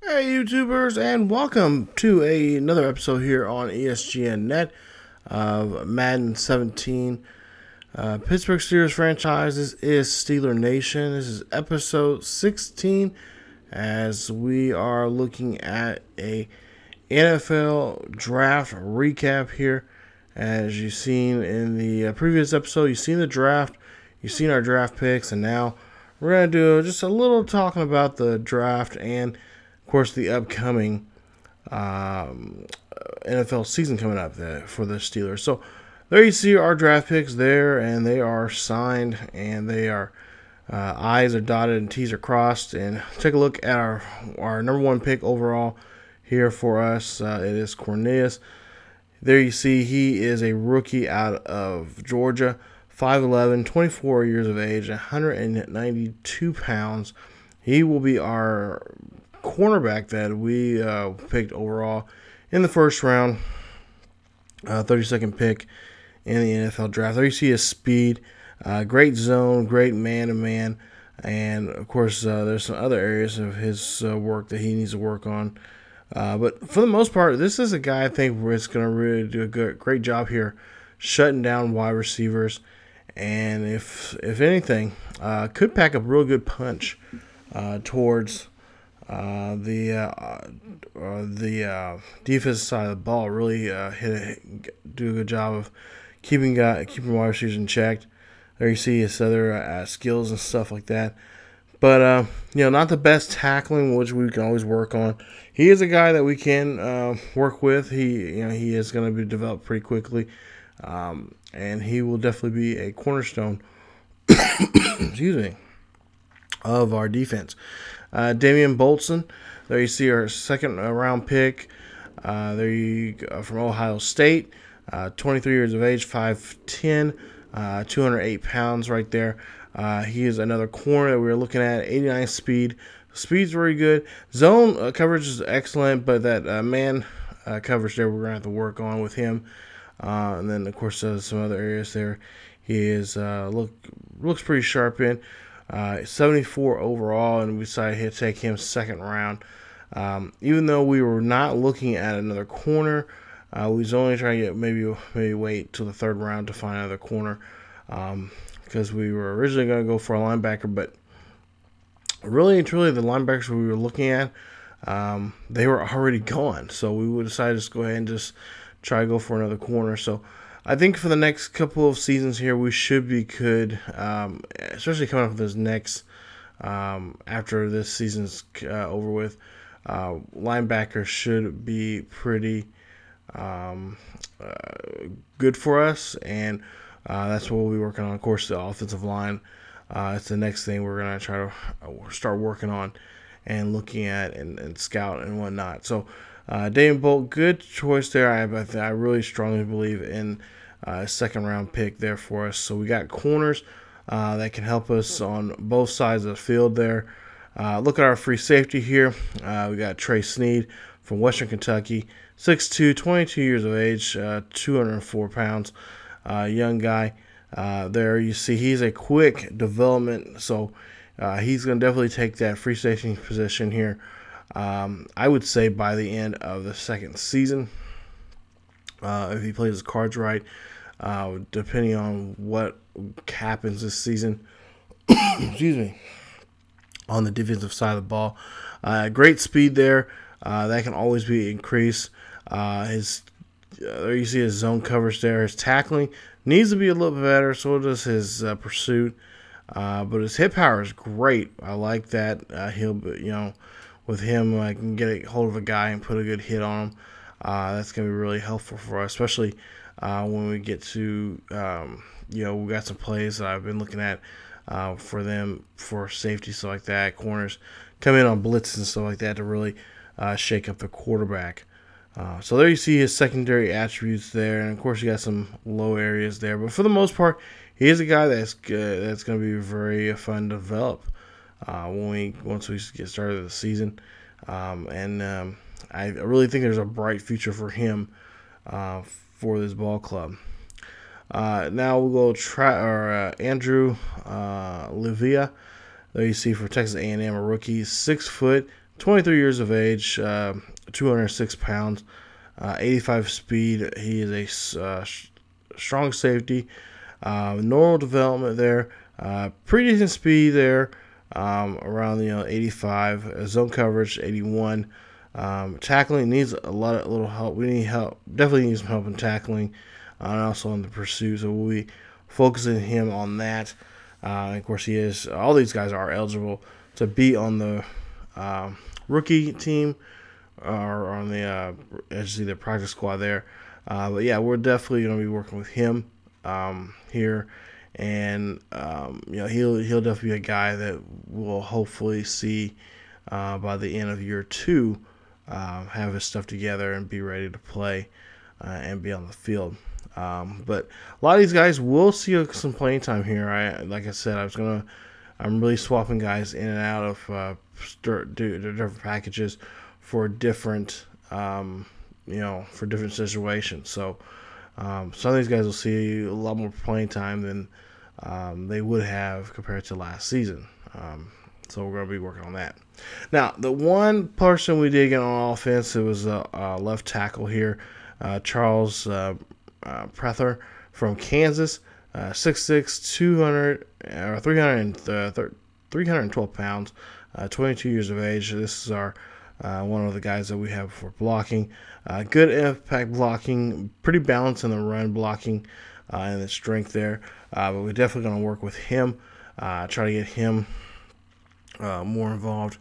Hey YouTubers, and welcome to another episode here on ESGNet of Madden 17. Pittsburgh Steelers franchise. This is Steeler Nation. This is episode 16 as we are looking at a NFL draft recap here. As you've seen in the previous episode, you've seen the draft, you've seen our draft picks, and now we're going to do just a little talking about the draft and of course, the upcoming NFL season coming up for the Steelers. So there you see our draft picks there, and they are signed, and they are I's are dotted and T's are crossed. And take a look at our number one pick overall here for us. It is Cornelius. There you see he is a rookie out of Georgia, 5'11", 24 years of age, 192 pounds. He will be our cornerback that we picked overall in the first round, 32nd pick in the NFL draft. There you see his speed, great zone, great man-to-man, and of course there's some other areas of his work that he needs to work on. But for the most part, this is a guy I think is going to really do a great job here, shutting down wide receivers, and if anything, could pack a real good punch towards the defensive side of the ball. Really do a good job of keeping wide receivers in check. There you see his other skills and stuff like that. But not the best tackling, which we can always work on. He is a guy that we can work with. He is going to be developed pretty quickly, and he will definitely be a cornerstone. Excuse me, of our defense. Damian Bolden, there you see our second round pick. There you go, from Ohio State, 23 years of age, 5'10", 208 pounds right there. He is another corner that we were looking at, 89 speed. Speed's very good. Zone coverage is excellent, but that man coverage there we're going to have to work on with him. And then, of course, some other areas there. He is looks pretty sharp in. 74 overall, and we decided to take him second round. Even though we were not looking at another corner, we was only trying to get maybe wait till the third round to find another corner, because we were originally going to go for a linebacker, but really and truly the linebackers we were looking at, they were already gone. So we decided to just go ahead and just try to go for another corner. So I think for the next couple of seasons here, we should be good, especially coming up with this next, after this season's over with. Linebackers should be pretty good for us, and that's what we'll be working on. Of course, the offensive line, it's the next thing we're going to try to start working on and looking at and scout and whatnot. So, Damian Bolt, good choice there. I really strongly believe in a second round pick there for us. So we got corners that can help us on both sides of the field there. Look at our free safety here. We got Trey Sneed from Western Kentucky, 6'2", 22 years of age, 204 pounds, young guy. There you see he's a quick development, so he's going to definitely take that free safety position here. I would say by the end of the second season, if he plays his cards right, depending on what happens this season, excuse me, on the defensive side of the ball. Great speed there. That can always be increased. There you see his zone coverage there. His tackling needs to be a little bit better. So does his pursuit. But his hit power is great. I like that. He'll be, with him, I can get a hold of a guy and put a good hit on him. That's going to be really helpful for us, especially when we get to, we got some plays that I've been looking at for them for safety, stuff like that. Corners come in on blitzes and stuff like that to really shake up the quarterback. So there you see his secondary attributes there, and of course you got some low areas there. But for the most part, he is a guy that's going to be very fun to develop once we get started the season. I really think there's a bright future for him for this ball club. Now we'll go Andrew Livia. There you see for Texas A&M, a rookie, 6 foot, 23 years of age, 206 pounds, 85 speed. He is a strong safety, normal development there, pretty decent speed there, around 85. Zone coverage 81. Tackling needs little help. We need help. Definitely need some help in tackling, and also in the pursuit. So we'll be focusing him on that. And of course, all these guys are eligible to be on the rookie team or on the the practice squad there. But yeah, we're definitely going to be working with him here, and he'll definitely be a guy that we'll hopefully see by the end of year 2 have his stuff together and be ready to play and be on the field. But a lot of these guys will see some playing time here. Like I said, I'm really swapping guys in and out of different packages for different for different situations. So some of these guys will see a lot more playing time than they would have compared to last season. So we're going to be working on that. Now, the one person we did get on offense, it was a left tackle here, Charles Prather from Kansas, 6'6", 312 pounds, 22 years of age. This is our one of the guys that we have for blocking. Good impact blocking, pretty balanced in the run blocking and the strength there. But we're definitely going to work with him, try to get him more involved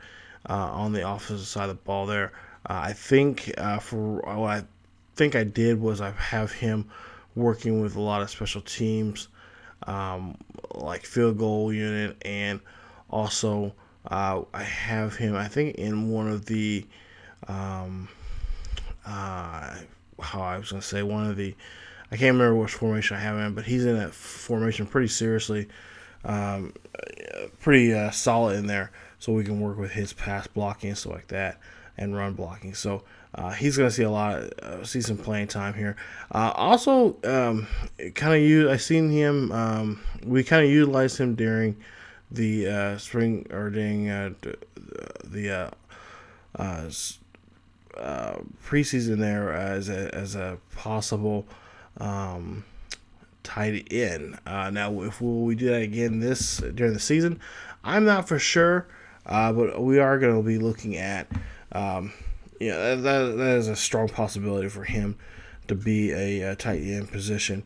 on the offensive side of the ball there. I think for what I think I did was I have him working with a lot of special teams, like field goal unit, and also I have him, I think, in one of the I can't remember which formation I have him in, but he's in that formation pretty seriously, pretty solid in there, so we can work with his pass blocking and stuff like that, and run blocking. So he's going to see see some playing time here. Also, I seen him. We kind of utilized him during the spring, or during the preseason there as a possible tight end. Now, if we do that again during the season, I'm not for sure, but we are going to be looking at. That is a strong possibility for him to be a tight end position.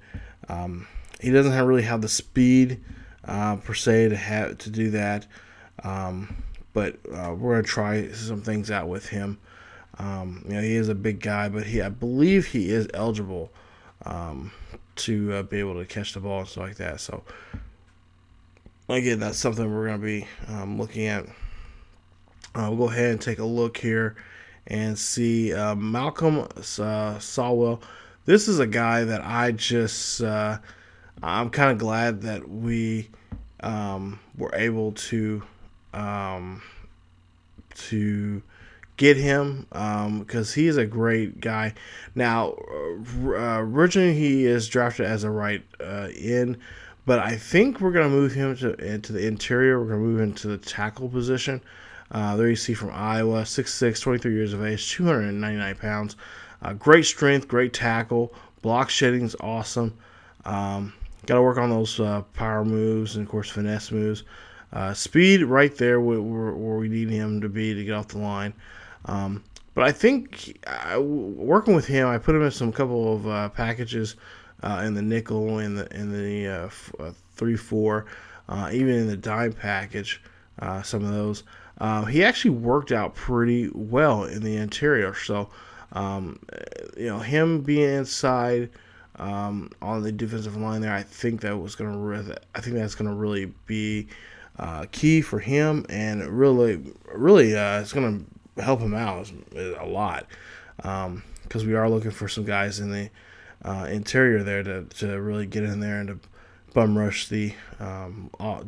He doesn't really have the speed per se to do that, but we're going to try some things out with him. He is a big guy, but I believe he is eligible to be able to catch the ball and stuff like that. So again, that's something we're going to be looking at. We'll go ahead and take a look here and see Malcolm Sawell. This is a guy that I'm kind of glad that we were able to get him because he is a great guy. Now, originally he is drafted as a right end, but I think we're going to move him into the interior. We're going to move into the tackle position. There you see from Iowa, 6'6", 23 years of age, 299 pounds. Great strength, great tackle. Block shedding is awesome. Got to work on those power moves and, of course, finesse moves. Speed right there where we need him to be to get off the line. But I think working with him, I put him in some couple of packages in the nickel, in the 3-4, even in the dime package, some of those. He actually worked out pretty well in the interior. So, him being inside on the defensive line there, I think that's going to really be key for him, and really, it's going to help him out a lot because we are looking for some guys in the interior there to really get in there and to bum rush the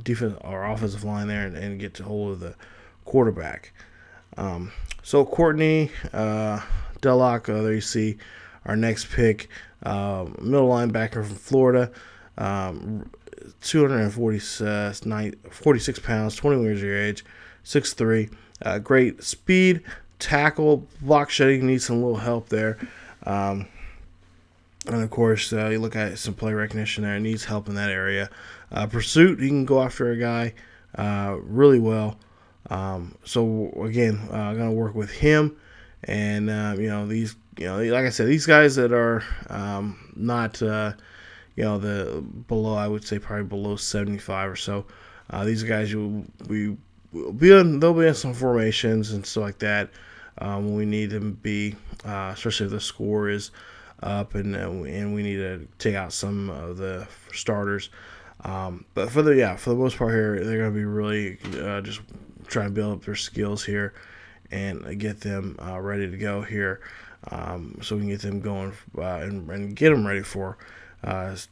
defense or offensive line there and get to hold of the quarterback. So Courtney Dellock, there you see our next pick, middle linebacker from Florida, 246 pounds, 21 years of age, 6'3", Great speed, tackle, block shedding, needs some little help there. And of course, you look at some play recognition there, needs help in that area. Pursuit, he can go after a guy really well. So again, I'm gonna work with him, and these, like I said, these guys that are not the below, I would say probably below 75 or so. These guys they'll be in some formations and stuff like that when we need them to be, especially if the score is up and we need to take out some of the starters. But for the most part here, they're going to be really just trying to build up their skills here and get them ready to go here, so we can get them going and get them ready for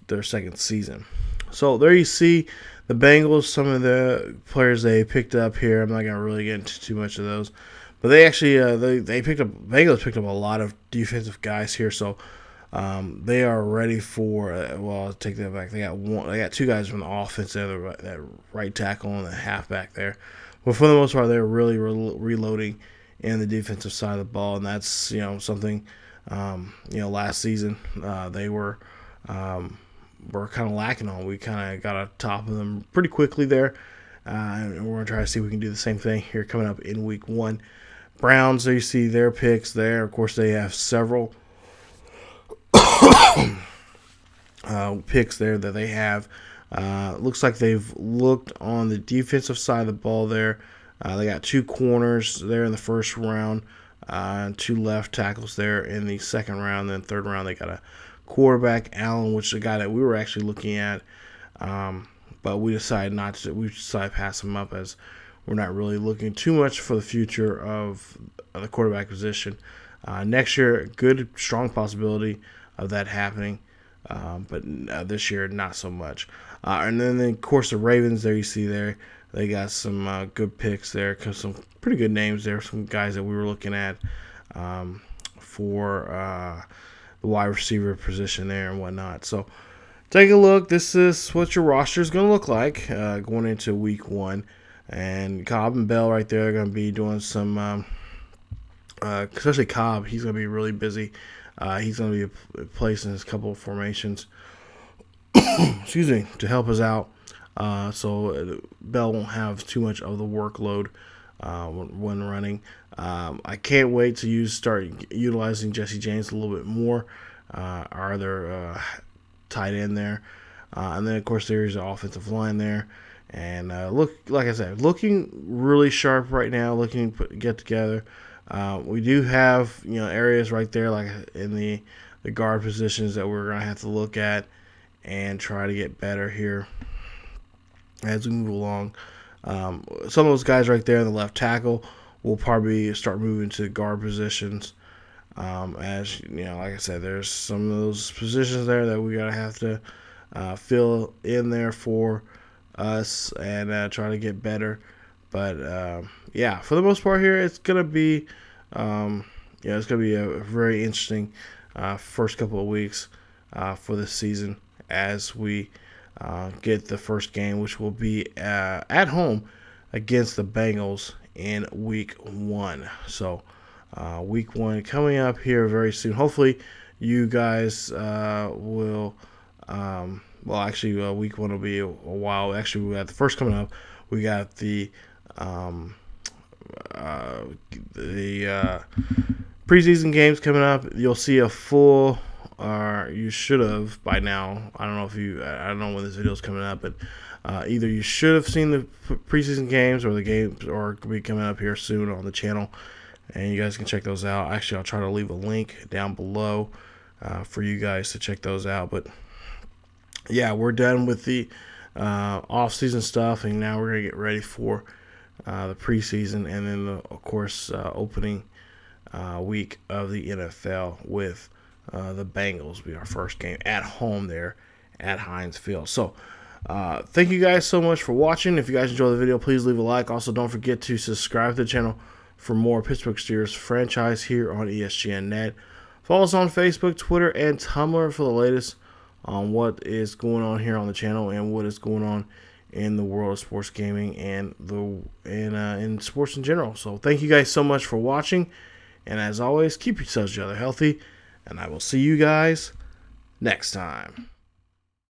their second season. So there you see the Bengals, some of the players they picked up here. I'm not going to really get into too much of those, but they actually Bengals picked up a lot of defensive guys here. So they are ready for. Well, I'll take that back. They got two guys from the offense there, that right tackle and the halfback there. But for the most part, they're really reloading in the defensive side of the ball, and that's something. Last season they were kind of lacking on. We kind of got on top of them pretty quickly there, and we're going to try to see if we can do the same thing here coming up in week 1. Browns, there you see their picks there. Of course, they have several picks there that they have. Looks like they've looked on the defensive side of the ball there. They got 2 corners there in the first round, 2 left tackles there in the second round. Then third round, they got a quarterback, Allen, which is a guy that we were actually looking at, but we decided not to. We decided to pass him up, as we're not really looking too much for the future of the quarterback position. Next year, good, strong possibility of that happening, but this year, not so much. And then, of course, the Ravens, there you see there, they got some good picks there, some pretty good names there, some guys that we were looking at for the wide receiver position there and whatnot. So take a look. This is what your roster is going to look like going into week 1. And Cobb and Bell right there are going to be doing some, especially Cobb. He's going to be really busy. He's going to be placing his couple of formations, excuse me, to help us out. So Bell won't have too much of the workload when running. I can't wait to start utilizing Jesse James a little bit more, our other tight end there. And then, of course, there's the offensive line there. And like I said, looking really sharp right now, looking to get together. We do have areas right there, like in the guard positions, that we're going to have to look at and try to get better here as we move along. Some of those guys right there in the left tackle will probably start moving to guard positions. As like I said, there's some of those positions there that we gotta have to fill in there for us and try to get better. But yeah, for the most part here, it's gonna be it's gonna be a very interesting first couple of weeks for this season as we get the first game, which will be at home against the Bengals in week 1. So week 1 coming up here very soon. Hopefully you guys will well, actually week 1 will be a while. Actually, we got the first coming up. We got the preseason games coming up. You'll see a full, you should have by now. I don't know when this video is coming up, but either you should have seen the preseason games, or the games are be coming up here soon on the channel, and you guys can check those out. Actually, I'll try to leave a link down below for you guys to check those out. But yeah, we're done with the off-season stuff, and now we're gonna get ready for the preseason, and then of course opening week of the NFL with the Bengals. Will be our first game at home there at Heinz Field. So thank you guys so much for watching. If you guys enjoyed the video, please leave a like. Also, don't forget to subscribe to the channel for more Pittsburgh Steelers franchise here on ESGNet. Follow us on Facebook, Twitter, and Tumblr for the latest on what is going on here on the channel and what is going on in the world of sports gaming and in sports in general. So thank you guys so much for watching, and as always, keep yourselves healthy, and I will see you guys next time.